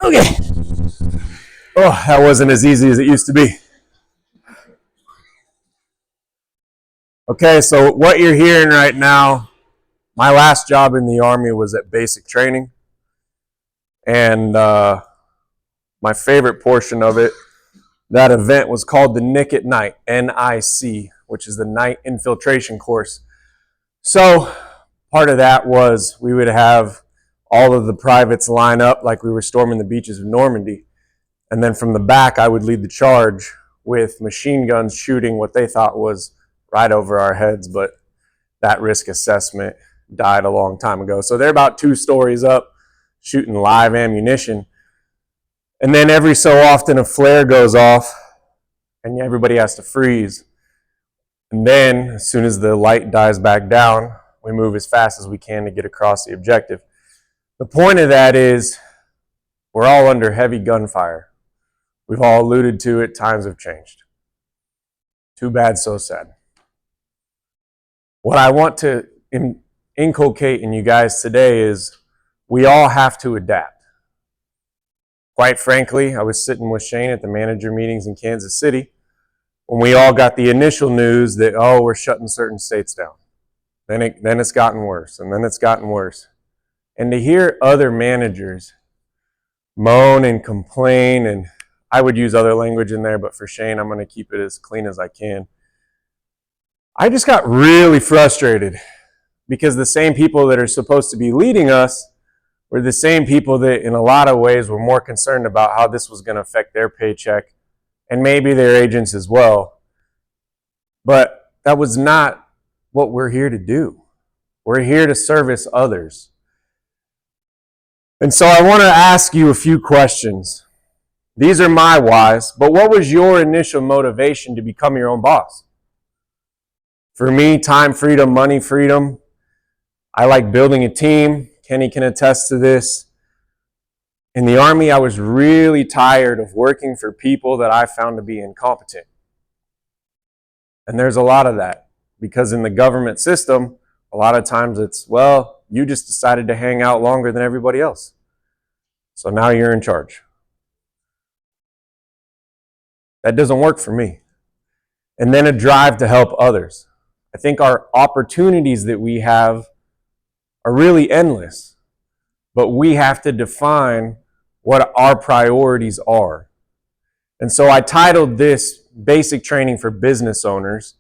Okay. Oh, that wasn't as easy as it used to be. Okay, so what you're hearing right now, my last job in the Army was at basic training. And my favorite portion of it, that event was called the Nick at Night, NIC, which is the Night Infiltration Course. So part of that was we would have all of the privates line up like we were storming the beaches of Normandy. And then from the back, I would lead the charge with machine guns shooting what they thought was right over our heads, but that risk assessment died a long time ago. So they're about 2 stories up, shooting live ammunition. And then every so often a flare goes off and everybody has to freeze. And then as soon as the light dies back down, we move as fast as we can to get across the objective. The point of that is we're all under heavy gunfire. We've all alluded to it, times have changed. Too bad, so sad. What I want to inculcate in you guys today is we all have to adapt. Quite frankly, I was sitting with Shane at the manager meetings in Kansas City when we all got the initial news that, oh, we're shutting certain states down. Then it's gotten worse, and then it's gotten worse. And to hear other managers moan and complain, and I would use other language in there, but for Shane, I'm going to keep it as clean as I can. I just got really frustrated because the same people that are supposed to be leading us were the same people that in a lot of ways were more concerned about how this was going to affect their paycheck and maybe their agents as well. But that was not what we're here to do. We're here to service others. And so I want to ask you a few questions. These are my whys, but what was your initial motivation to become your own boss? For me, time freedom, money freedom. I like building a team. Kenny can attest to this. In the Army, I was really tired of working for people that I found to be incompetent. And there's a lot of that because in the government system, a lot of times it's, well, you just decided to hang out longer than everybody else. So now you're in charge. That doesn't work for me. And then a drive to help others. I think our opportunities that we have are really endless, but we have to define what our priorities are. And so I titled this Basic Training for Business Owners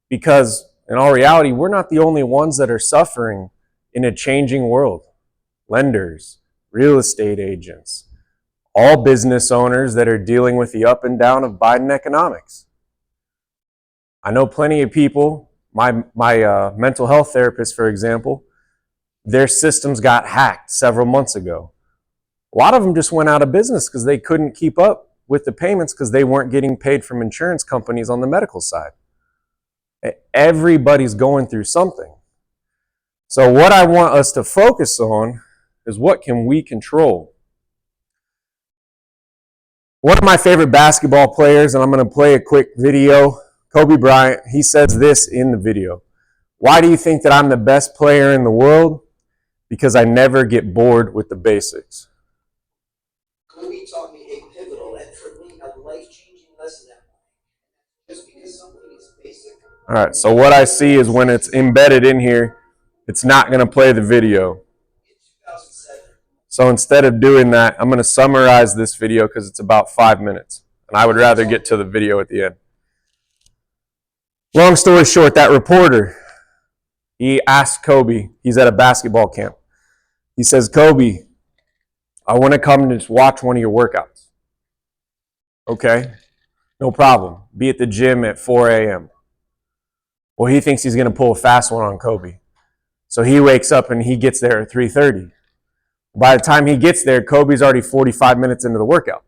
because in all reality, we're not the only ones that are suffering in a changing world. Lenders, real estate agents, all business owners that are dealing with the up and down of Biden economics. I know plenty of people, my mental health therapist, for example, their systems got hacked several months ago. A lot of them just went out of business because they couldn't keep up with the payments because they weren't getting paid from insurance companies on the medical side. Everybody's going through something. So what I want us to focus on is what can we control? One of my favorite basketball players, and I'm going to play a quick video, Kobe Bryant, he says this in the video. Why do you think that I'm the best player in the world? Because I never get bored with the basics. Kobe taught me a pivotal and for me a life-changing lesson that just because something is basic. All right, so what I see is when it's embedded in here, it's not going to play the video. So instead of doing that, I'm going to summarize this video because it's about 5 minutes. And I would rather get to the video at the end. Long story short, that reporter, he asked Kobe, he's at a basketball camp. He says, Kobe, I want to come and just watch one of your workouts. Okay, no problem. Be at the gym at 4 a.m. Well, he thinks he's going to pull a fast one on Kobe. So he wakes up and he gets there at 3:30. By the time he gets there, Kobe's already 45 minutes into the workout.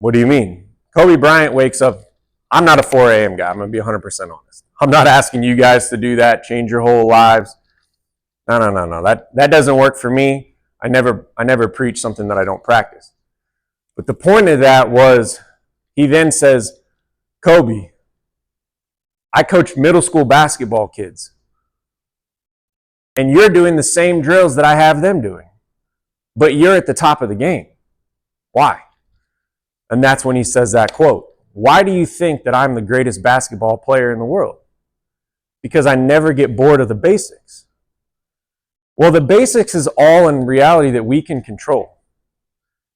What do you mean? Kobe Bryant wakes up. I'm not a 4 a.m. guy. I'm going to be 100% honest. I'm not asking you guys to do that, change your whole lives. No. That doesn't work for me. I never preach something that I don't practice. But the point of that was, he then says, Kobe, I coach middle school basketball kids. And you're doing the same drills that I have them doing. but you're at the top of the game. Why? And that's when he says that quote. Why do you think that I'm the greatest basketball player in the world? Because I never get bored of the basics. Well, the basics is all in reality that we can control.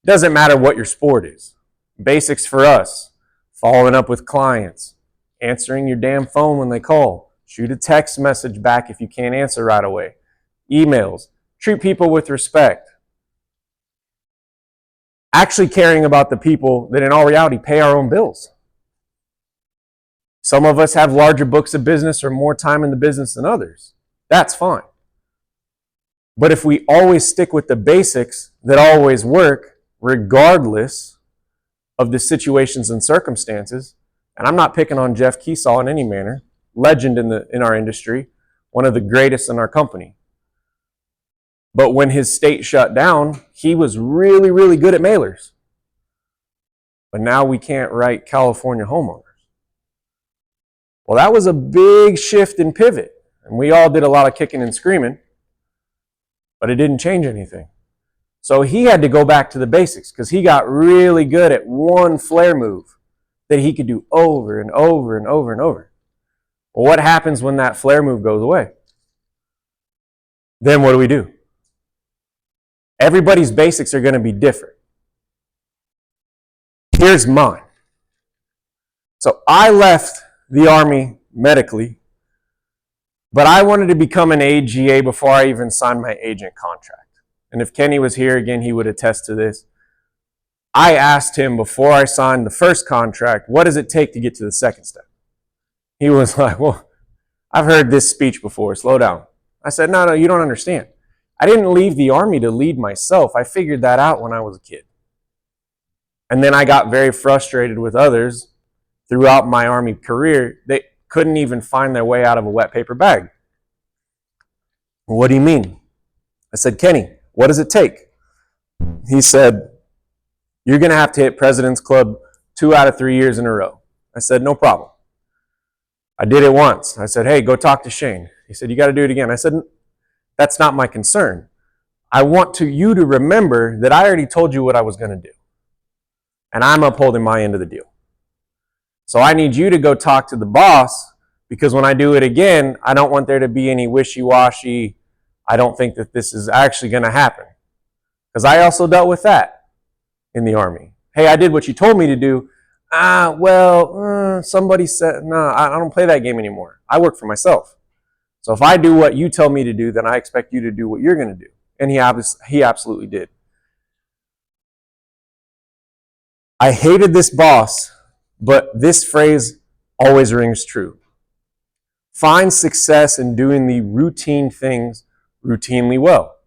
It doesn't matter what your sport is. Basics for us, following up with clients, answering your damn phone when they call, shoot a text message back if you can't answer right away, emails, treat people with respect, actually caring about the people that in all reality pay our own bills. Some of us have larger books of business or more time in the business than others. That's fine. But if we always stick with the basics that always work, regardless of the situations and circumstances, and I'm not picking on Jeff Keesaw in any manner, legend in our industry, one of the greatest in our company. But when his state shut down, he was really, really good at mailers. But now we can't write California homeowners. Well, that was a big shift and pivot. And we all did a lot of kicking and screaming, but it didn't change anything. So he had to go back to the basics because he got really good at one flare move that he could do over and over and over and over. Well, what happens when that flare move goes away? Then what do? Everybody's basics are going to be different. Here's mine. So I left the Army medically, but I wanted to become an AGA before I even signed my agent contract. And if Kenny was here again, he would attest to this. I asked him before I signed the first contract, what does it take to get to the second step? He was like, well, I've heard this speech before, slow down. I said, no, you don't understand. I didn't leave the Army to lead myself. I figured that out when I was a kid. And then I got very frustrated with others throughout my Army career. They couldn't even find their way out of a wet paper bag. What do you mean? I said, Kenny, what does it take? He said, you're going to have to hit President's Club 2 out of 3 years in a row. I said, no problem. I did it once. I said, hey, go talk to Shane. He said, you got to do it again. I said, that's not my concern. I want you to remember that I already told you what I was going to do. And I'm upholding my end of the deal. So I need you to go talk to the boss, because when I do it again, I don't want there to be any wishy-washy, I don't think that this is actually going to happen. Because I also dealt with that in the Army. Hey, I did what you told me to do. Somebody said, no, I don't play that game anymore. I work for myself. So if I do what you tell me to do, then I expect you to do what you're going to do. And he absolutely did. I hated this boss, but this phrase always rings true. Find success in doing the routine things routinely well.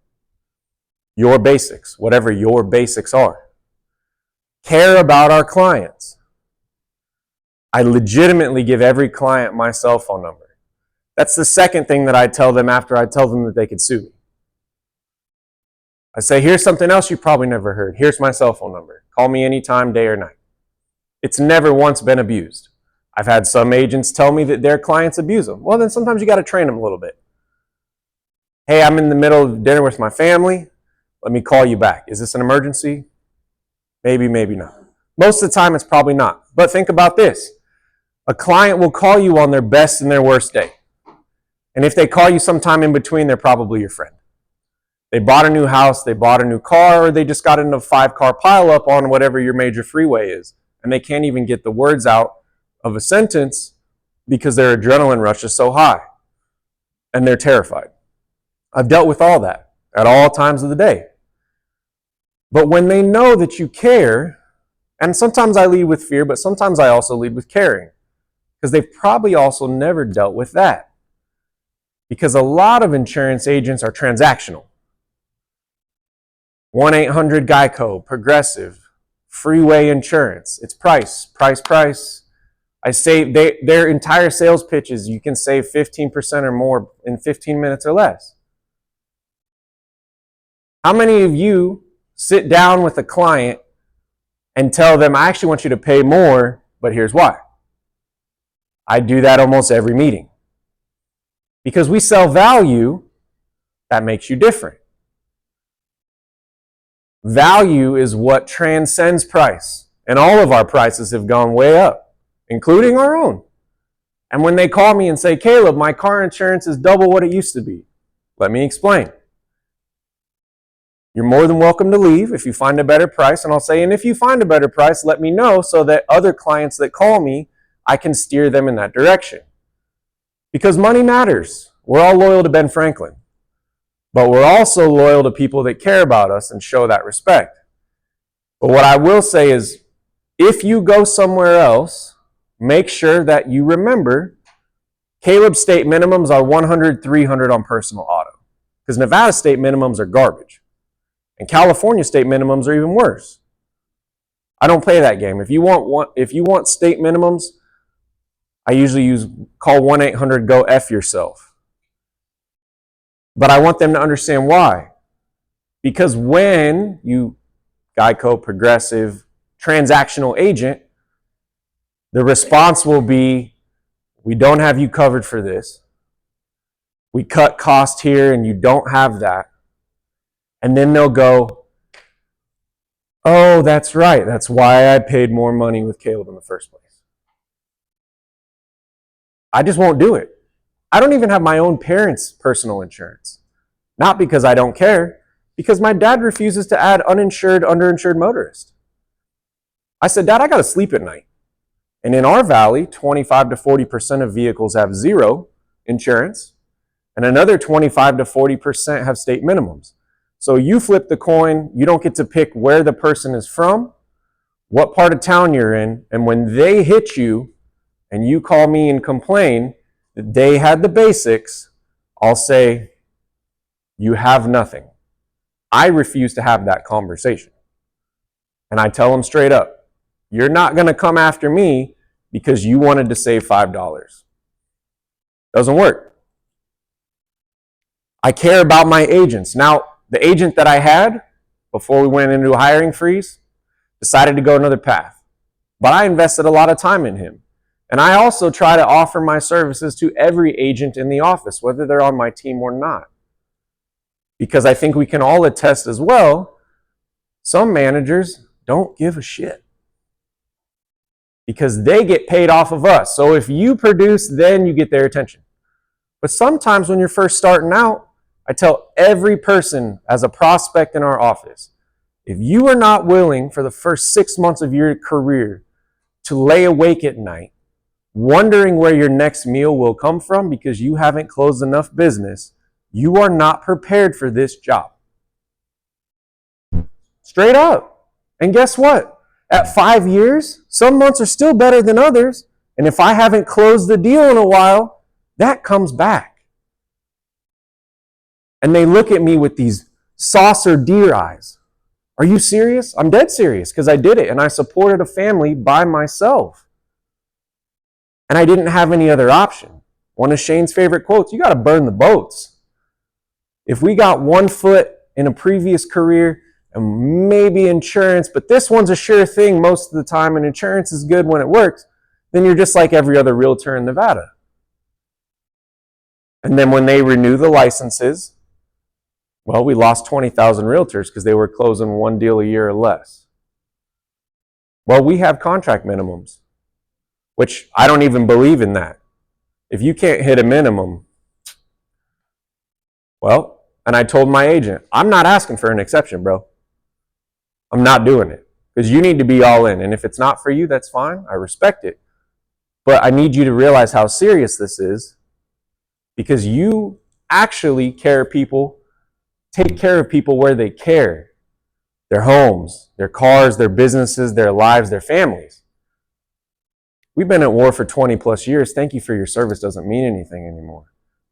Your basics, whatever your basics are. Care about our clients. I legitimately give every client my cell phone number. That's the second thing that I tell them after I tell them that they could sue me. I say, here's something else you probably never heard. Here's my cell phone number. Call me anytime, day or night. It's never once been abused. I've had some agents tell me that their clients abuse them. Well, then sometimes you got to train them a little bit. Hey, I'm in the middle of dinner with my family. Let me call you back. Is this an emergency? Maybe, maybe not. Most of the time, it's probably not. But think about this. A client will call you on their best and their worst day. And if they call you sometime in between, they're probably your friend. They bought a new house, they bought a new car, or they just got into a 5-car pileup on whatever your major freeway is. And they can't even get the words out of a sentence because their adrenaline rush is so high. And they're terrified. I've dealt with all that at all times of the day. But when they know that you care, and sometimes I lead with fear, but sometimes I also lead with caring, because they've probably also never dealt with that. Because a lot of insurance agents are transactional. 1-800-GEICO, Progressive, Freeway Insurance. It's price, price, price. I say their entire sales pitches, you can save 15% or more in 15 minutes or less. How many of you sit down with a client and tell them, I actually want you to pay more, but here's why? I do that almost every meeting. Because we sell value, that makes you different. Value is what transcends price. And all of our prices have gone way up, including our own. And when they call me and say, Caleb, my car insurance is double what it used to be, let me explain. You're more than welcome to leave if you find a better price. And I'll say, and if you find a better price, let me know so that other clients that call me, I can steer them in that direction. Because money matters. We're all loyal to Ben Franklin. But we're also loyal to people that care about us and show that respect. But what I will say is, if you go somewhere else, make sure that you remember Caleb state minimums are 100, 300 on personal auto. Because Nevada state minimums are garbage. And California state minimums are even worse. I don't play that game. If you want state minimums, I usually call 1-800-GO-F yourself. But I want them to understand why. Because when you, Geico, Progressive, transactional agent, the response will be, we don't have you covered for this. We cut cost here and you don't have that. And then they'll go, oh, that's right. That's why I paid more money with Caleb in the first place. I just won't do it. I don't even have my own parents' personal insurance. Not because I don't care, because my dad refuses to add uninsured, underinsured motorist. I said, Dad, I got to sleep at night. And in our valley, 25 to 40% of vehicles have zero insurance, and another 25 to 40% have state minimums. So you flip the coin, you don't get to pick where the person is from, what part of town you're in, and when they hit you and you call me and complain that they had the basics, I'll say, you have nothing. I refuse to have that conversation. And I tell them straight up, you're not going to come after me because you wanted to save $5. Doesn't work. I care about my agents. Now, the agent that I had before we went into a hiring freeze decided to go another path. But I invested a lot of time in him. And I also try to offer my services to every agent in the office, whether they're on my team or not. Because I think we can all attest as well, some managers don't give a shit. Because they get paid off of us. So if you produce, then you get their attention. But sometimes when you're first starting out, I tell every person as a prospect in our office, if you are not willing for the first 6 months of your career to lay awake at night, wondering where your next meal will come from because you haven't closed enough business, you are not prepared for this job. Straight up. And guess what? At 5 years, some months are still better than others. And if I haven't closed the deal in a while, that comes back. And they look at me with these saucer deer eyes. Are you serious? I'm dead serious because I did it and I supported a family by myself. And I didn't have any other option. One of Shane's favorite quotes, you got to burn the boats. If we got 1 foot in a previous career and maybe insurance, but this one's a sure thing most of the time and insurance is good when it works, then you're just like every other realtor in Nevada. And then when they renew the licenses, well, we lost 20,000 realtors because they were closing 1 deal a year or less. Well, we have contract minimums, which I don't even believe in that. If you can't hit a minimum, well, and I told my agent, I'm not asking for an exception, bro. I'm not doing it because you need to be all in. And if it's not for you, that's fine. I respect it. But I need you to realize how serious this is because you actually take care of people where they care. Their homes, their cars, their businesses, their lives, their families. We've been at war for 20 plus years. Thank you for your service doesn't mean anything anymore.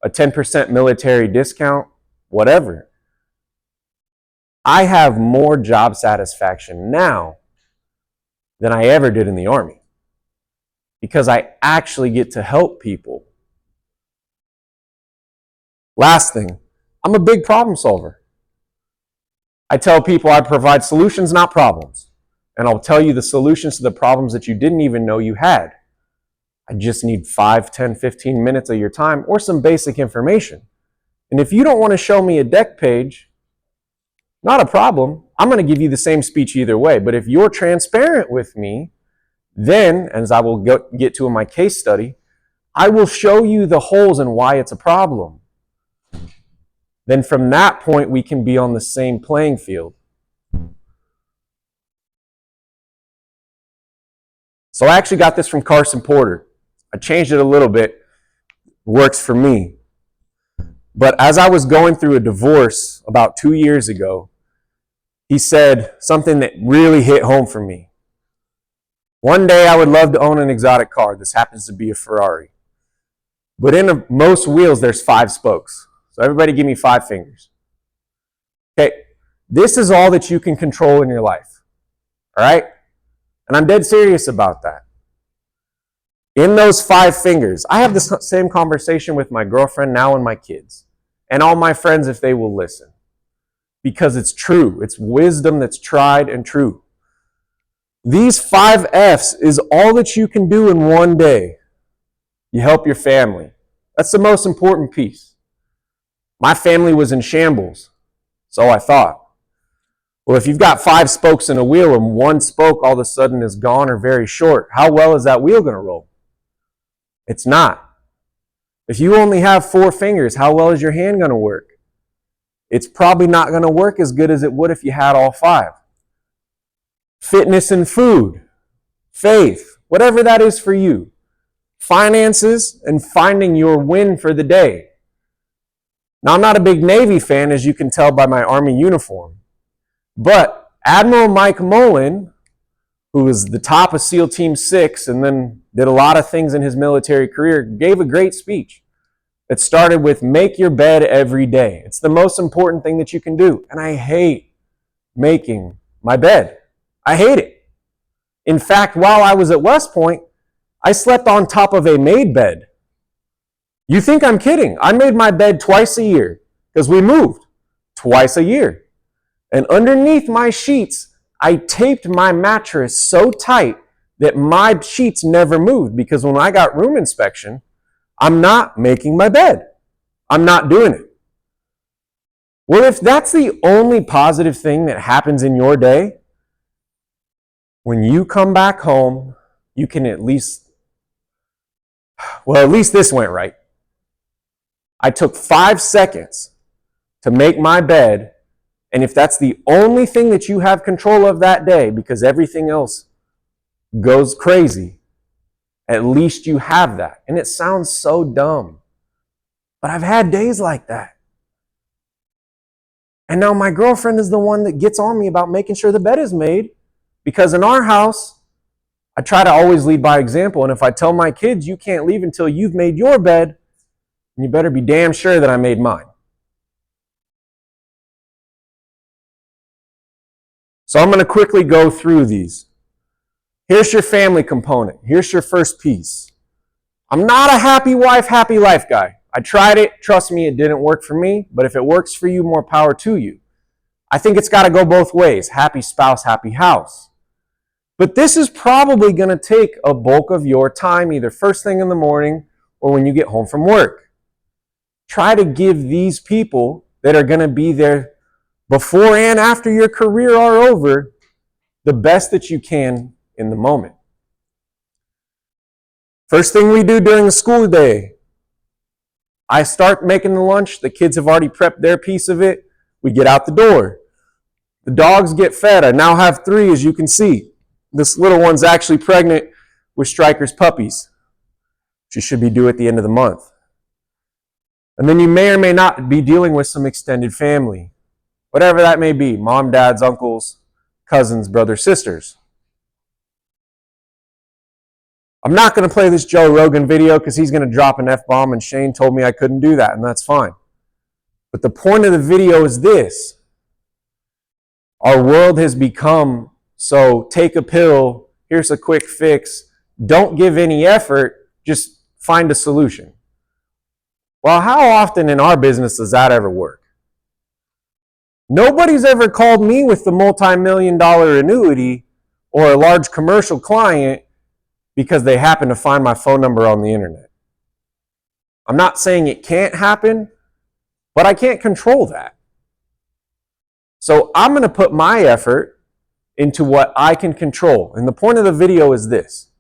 A 10% military discount, whatever. I have more job satisfaction now than I ever did in the Army because I actually get to help people. Last thing, I'm a big problem solver. I tell people I provide solutions, not problems. And I'll tell you the solutions to the problems that you didn't even know you had. I just need 5, 10, 15 minutes of your time or some basic information. And if you don't want to show me a deck page, Not a problem. I'm going to give you the same speech either way. But if you're transparent with me, then, as I will get to in my case study, I will show you the holes and why it's a problem. Then from that point, we can be on the same playing field. So I actually got this from Carson Porter. I changed it a little bit. It works for me. But as I was going through a divorce about 2 years ago, he said something that really hit home for me. One day I would love to own an exotic car. This happens to be a Ferrari. But in most wheels, there's 5 spokes. So everybody give me 5 fingers. Okay, this is all that you can control in your life. All right? And I'm dead serious about that. In those 5 fingers, I have this same conversation with my girlfriend now and my kids. And all my friends if they will listen. Because it's true. It's wisdom that's tried and true. These 5 F's is all that you can do in one day. You help your family. That's the most important piece. My family was in shambles, so I thought. Well, if you've got 5 spokes in a wheel and one spoke all of a sudden is gone or very short, how well is that wheel going to roll? It's not. If you only have 4 fingers, how well is your hand going to work? It's probably not going to work as good as it would if you had all 5. Fitness and food, faith, whatever that is for you. Finances and finding your win for the day. Now, I'm not a big Navy fan, as you can tell by my Army uniform. But Admiral Mike Mullen, who was the top of SEAL Team 6 and then did a lot of things in his military career, gave a great speech. It started with make your bed every day. It's the most important thing that you can do. And I hate making my bed. I hate it. In fact, while I was at West Point, I slept on top of a made bed. You think I'm kidding? I made my bed twice a year because we moved twice a year. And underneath my sheets, I taped my mattress so tight that my sheets never moved because when I got room inspection, I'm not making my bed. I'm not doing it. Well, if that's the only positive thing that happens in your day, when you come back home, you can at least this went right. I took 5 seconds to make my bed, and if that's the only thing that you have control of that day, because everything else goes crazy, at least you have that. And it sounds so dumb, but I've had days like that. And now my girlfriend is the one that gets on me about making sure the bed is made, because in our house, I try to always lead by example. And if I tell my kids, you can't leave until you've made your bed, you better be damn sure that I made mine. So I'm going to quickly go through these. Here's your family component. Here's your first piece. I'm not a happy wife, happy life guy. I tried it. Trust me, it didn't work for me. But if it works for you, more power to you. I think it's got to go both ways. Happy spouse, happy house. But this is probably going to take a bulk of your time, either first thing in the morning or when you get home from work. Try to give these people that are going to be there before and after your career are over the best that you can in the moment. First thing we do during the school day, I start making the lunch. The kids have already prepped their piece of it. We get out the door. The dogs get fed. I now have 3, as you can see. This little one's actually pregnant with Stryker's puppies. She should be due at the end of the month. And then you may or may not be dealing with some extended family. Whatever that may be. Mom, dads, uncles, cousins, brothers, sisters. I'm not going to play this Joe Rogan video because he's going to drop an F-bomb, and Shane told me I couldn't do that, and that's fine. But the point of the video is this. Our world has become so take a pill, here's a quick fix, don't give any effort, just find a solution. Well, how often in our business does that ever work? Nobody's ever called me with the multi-million-dollar annuity or a large commercial client because they happen to find my phone number on the internet. I'm not saying it can't happen, but I can't control that. So I'm going to put my effort into what I can control. And the point of the video is this.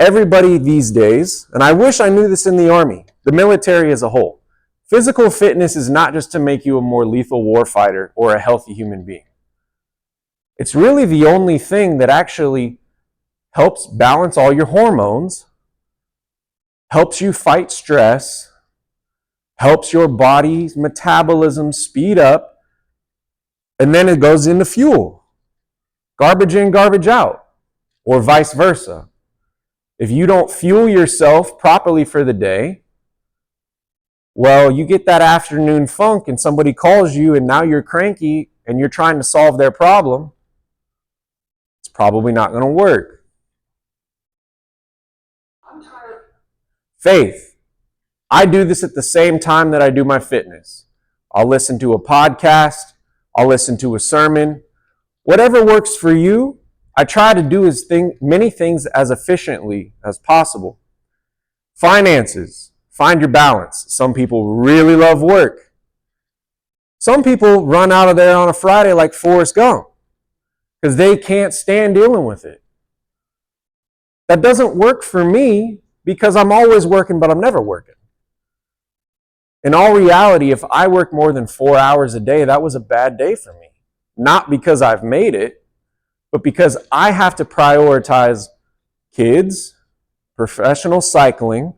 Everybody these days, and I wish I knew this in the Army, the military as a whole, physical fitness is not just to make you a more lethal warfighter or a healthy human being. It's really the only thing that actually helps balance all your hormones, helps you fight stress, helps your body's metabolism speed up, and then it goes into fuel. Garbage in, garbage out, or vice versa. If you don't fuel yourself properly for the day, well, you get that afternoon funk and somebody calls you and now you're cranky and you're trying to solve their problem. It's probably not going to work. I'm tired. Faith. I do this at the same time that I do my fitness. I'll listen to a podcast. I'll listen to a sermon. Whatever works for you, I try to do many things as efficiently as possible. Finances. Find your balance. Some people really love work. Some people run out of there on a Friday like Forrest Gump because they can't stand dealing with it. That doesn't work for me because I'm always working, but I'm never working. In all reality, if I work more than 4 hours a day, that was a bad day for me. Not because I've made it, but because I have to prioritize kids, professional cycling,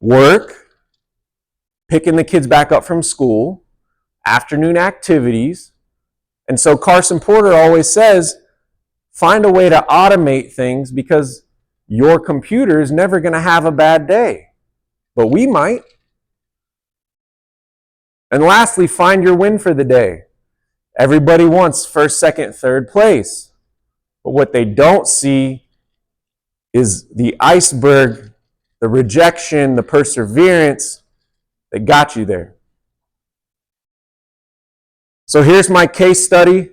work, picking the kids back up from school, afternoon activities. And so Carson Porter always says, find a way to automate things because your computer is never going to have a bad day. But we might. And lastly, find your win for the day. Everybody wants first, second, third place. But what they don't see is the iceberg, the rejection, the perseverance that got you there. So here's my case study.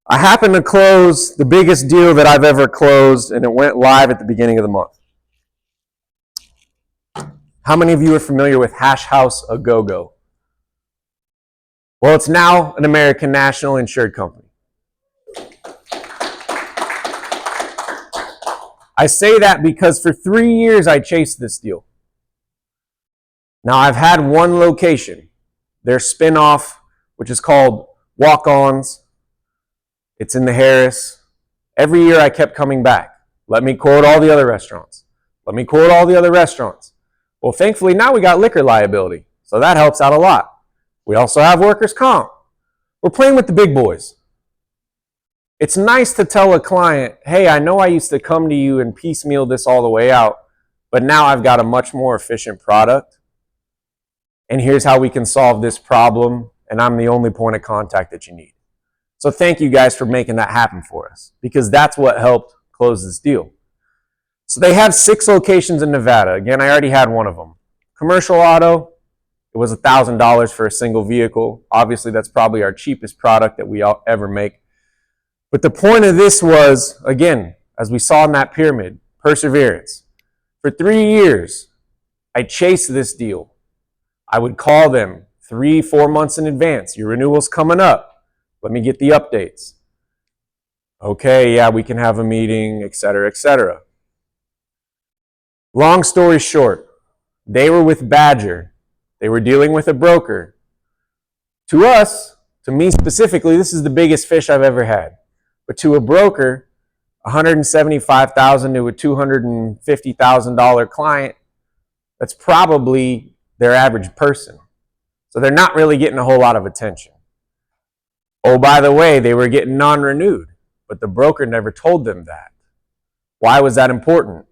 I happened to close the biggest deal that I've ever closed, and it went live at the beginning of the month. How many of you are familiar with Hash House A Go-Go? Well, it's now an American National insured company. I say that because for 3 years I chased this deal. Now I've had one location, their spinoff, which is called Walk-Ons. It's in the Harris. Every year I kept coming back. Let me quote all the other restaurants. Let me quote all the other restaurants. Well, thankfully now we got liquor liability, so that helps out a lot. We also have workers' comp. We're playing with the big boys. It's nice to tell a client, hey, I know I used to come to you and piecemeal this all the way out, but now I've got a much more efficient product. And here's how we can solve this problem, and I'm the only point of contact that you need. So thank you guys for making that happen for us, because that's what helped close this deal. So they have 6 locations in Nevada. Again, I already had one of them. Commercial auto, it was $1,000 for a single vehicle. Obviously, that's probably our cheapest product that we ever make. But the point of this was, again, as we saw in that pyramid, perseverance. For 3 years, I chased this deal. I would call them 3-4 months in advance. Your renewal's coming up. Let me get the updates. Okay, yeah, we can have a meeting, etc., etc. Long story short, they were with Badger. They were dealing with a broker. To us, to me specifically, this is the biggest fish I've ever had. But to a broker, $175,000 to a $250,000 client, that's probably their average person. So they're not really getting a whole lot of attention. Oh, by the way, they were getting non-renewed, but the broker never told them that. Why was that important?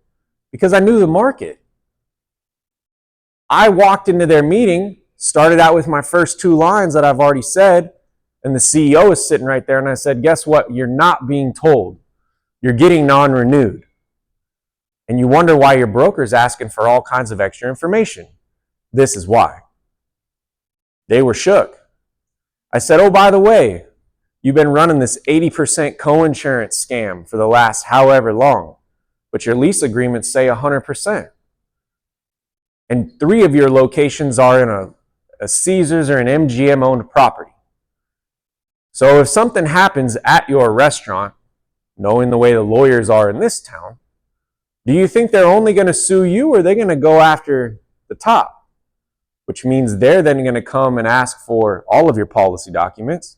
Because I knew the market. I walked into their meeting, started out with my first 2 lines that I've already said, and the CEO is sitting right there, and I said, guess what? You're not being told. You're getting non-renewed. And you wonder why your broker's asking for all kinds of extra information. This is why. They were shook. I said, oh, by the way, you've been running this 80% coinsurance scam for the last however long, but your lease agreements say 100%. And 3 of your locations are in a Caesars or an MGM owned property. So if something happens at your restaurant, knowing the way the lawyers are in this town, do you think they're only going to sue you, or are they going to go after the top? Which means they're then going to come and ask for all of your policy documents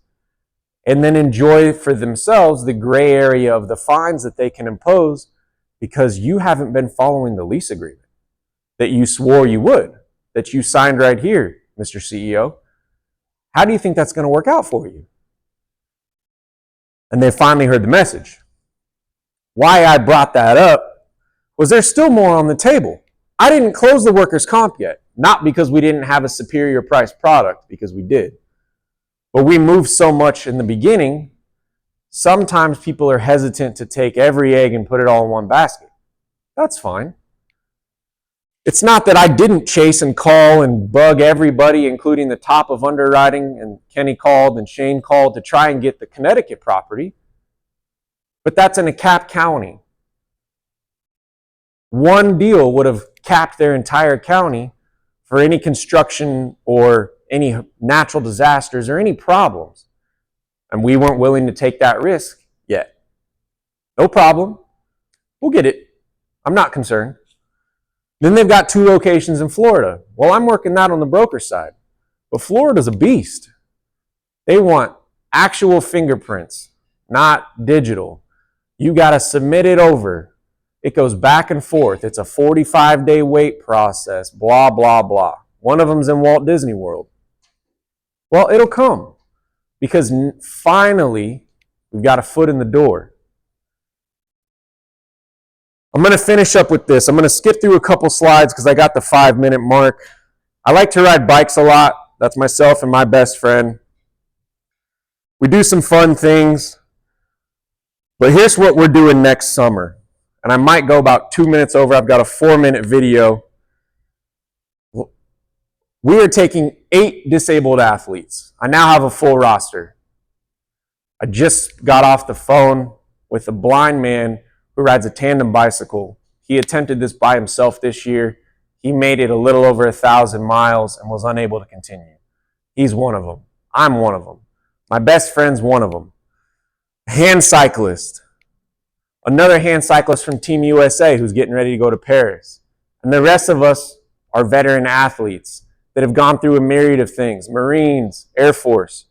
and then enjoy for themselves the gray area of the fines that they can impose because you haven't been following the lease agreement that you swore you would, that you signed right here, Mr. CEO. How do you think that's going to work out for you? And they finally heard the message. Why I brought that up was there's still more on the table. I didn't close the workers' comp yet, not because we didn't have a superior priced product, because we did. But we moved so much in the beginning, sometimes people are hesitant to take every egg and put it all in one basket. That's fine. It's not that I didn't chase and call and bug everybody, including the top of underwriting, and Kenny called and Shane called to try and get the Connecticut property, but that's in a capped county. One deal would have capped their entire county for any construction or any natural disasters or any problems. And we weren't willing to take that risk yet. No problem. We'll get it. I'm not concerned. Then they've got 2 locations in Florida. Well, I'm working that on the broker side. But Florida's a beast. They want actual fingerprints, not digital. You got to submit it over. It goes back and forth. It's a 45-day wait process, blah, blah, blah. One of them's in Walt Disney World. Well, it'll come because finally we've got a foot in the door. I'm going to finish up with this. I'm going to skip through a couple slides because I got the 5-minute mark. I like to ride bikes a lot. That's myself and my best friend. We do some fun things. But here's what we're doing next summer. And I might go about 2 minutes over. I've got a 4-minute video. We are taking 8 disabled athletes. I now have a full roster. I just got off the phone with a blind man who rides a tandem bicycle. He attempted this by himself this year. He made it a little over 1,000 miles and was unable to continue. He's one of them. I'm one of them. My best friend's one of them. Hand cyclist. Another hand cyclist from Team USA who's getting ready to go to Paris. And the rest of us are veteran athletes that have gone through a myriad of things. Marines, Air Force.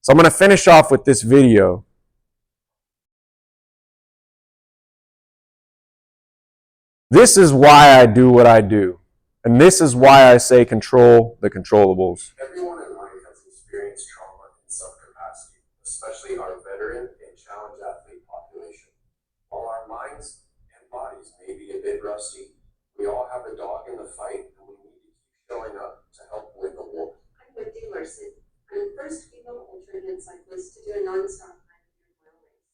So I'm going to finish off with this video. This is why I do what I do. And this is why I say control the controllables. Everyone in life has experienced trauma in some capacity, especially our veteran and challenge athlete population. While our minds and bodies may be a bit rusty, we all have a dog in the fight, and we need to keep showing up to help win the war. I'm Whitney Larson. I'm the first female ultra-hand cyclist to do a non-stop 900-mile race.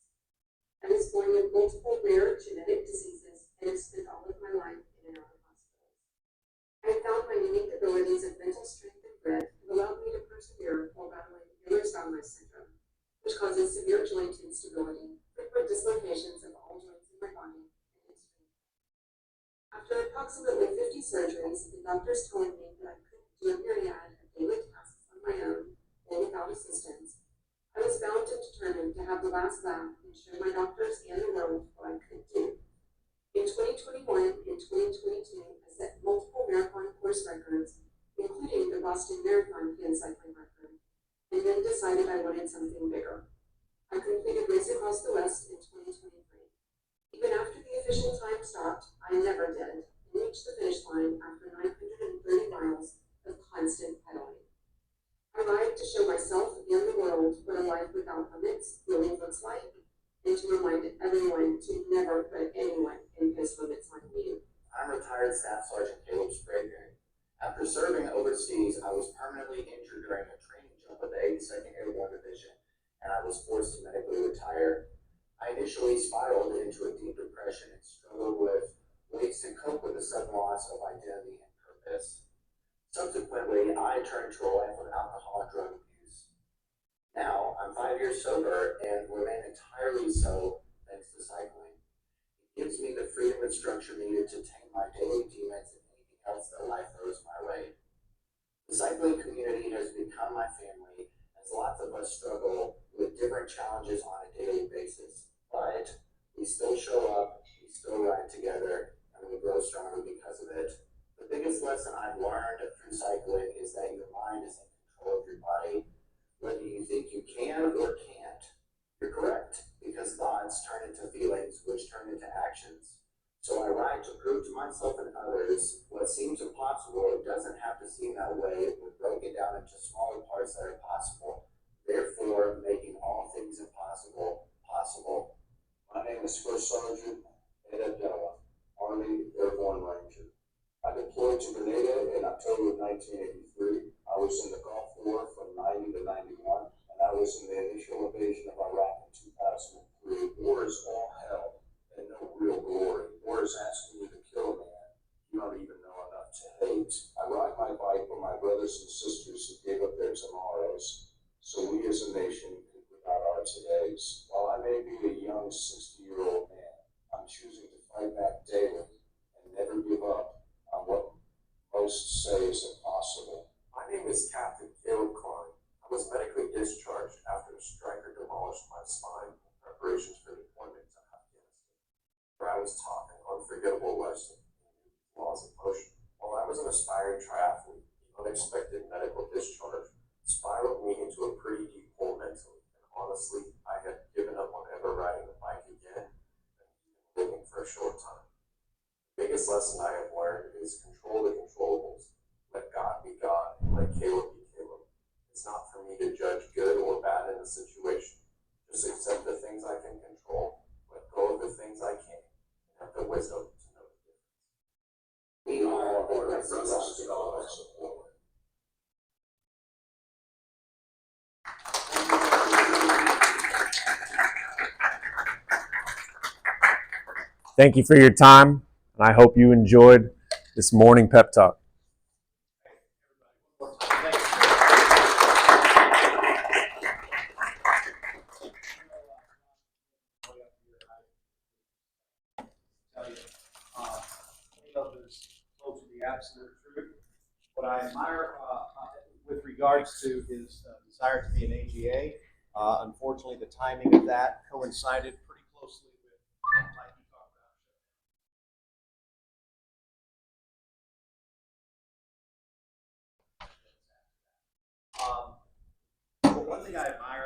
I was born with multiple rare genetic diseases and have spent all of my life in and out of hospitals. I have found my unique abilities of mental strength and grit have allowed me to persevere while battling Ehlers-Danlos syndrome, which causes severe joint instability, frequent dislocations of all joints in my body, and extreme pain. After approximately 50 surgeries, the doctors told me that I couldn't do a myriad of daily tasks on my own or without assistance. I was bound and determined to have the last laugh and show my doctors and the world what I could do. In 2021 and 2022, I set multiple marathon course records, including the Boston Marathon hand cycling record, and then decided I wanted something bigger. I completed Race Across the West in 2023. Even after the official time stopped, I never did, and reached the finish line after 930 miles of constant pedaling. I ride to show myself and the world what a life without limits really looks like, and to remind everyone to never put anyone in his limits on you. I'm retired Staff Sergeant Caleb Sprague. After serving overseas, I was permanently injured during a training jump with the 82nd Airborne Division, and I was forced to medically retire. I initially spiraled into a deep depression and struggled with ways to cope with the sudden loss of identity and purpose. Subsequently, I turned to a life of alcohol and drug abuse. Now, I'm 5 years sober and remain entirely so thanks to cycling. It gives me the freedom and structure needed to tame my daily demons and anything else that life throws my way. The cycling community has become my family, as lots of us struggle with different challenges on a daily basis. But we still show up, we still ride together, and we grow stronger because of it. The biggest lesson I've learned through cycling is that your mind is in control of your body. Whether you think you can or can't, you're correct, because thoughts turn into feelings, which turn into actions. So I ride to prove to myself and others what seems impossible. It doesn't have to seem that way. We're broken down into smaller parts that are possible, therefore making all things impossible possible. My name is First Sergeant Ed Abdallah, Army Airborne Ranger. I deployed to Grenada in October of 1983. I was in the Gulf War from 90 to 91, and I was in the initial invasion of Iraq in 2003. War is all hell and no real glory. War is asking you to kill a man you don't even know enough to hate. I ride my bike with my brothers and sisters who gave up their tomorrows so we as a nation could live out our todays. While I may be a young 60-year-old man, I'm choosing to fight back daily and never give up on what most say is impossible. My name is Captain Caleb Klein. I was medically discharged after a striker demolished my spine in preparations for deployment to Afghanistan, where I was taught an unforgettable lesson in the laws of motion. While I was an aspiring triathlete, the unexpected medical discharge spiraled me into a pretty deep hole mentally, and honestly, I had given up on ever riding a bike again, and even living for a short time. The biggest lesson I have learned is control the controllables. Let God be God and let Caleb be Caleb. It's not for me to judge good or bad in a situation. Just accept the things I can control, let go of the things I can't, and have the wisdom to know the difference. We are brothers in all support. Thank you for your time, and I hope you enjoyed this morning pep talk. Others told you the absolute truth. What I admire with regards to his desire to be an AGA, unfortunately, the timing of that coincided pretty closely with like you talked about. But one thing I admire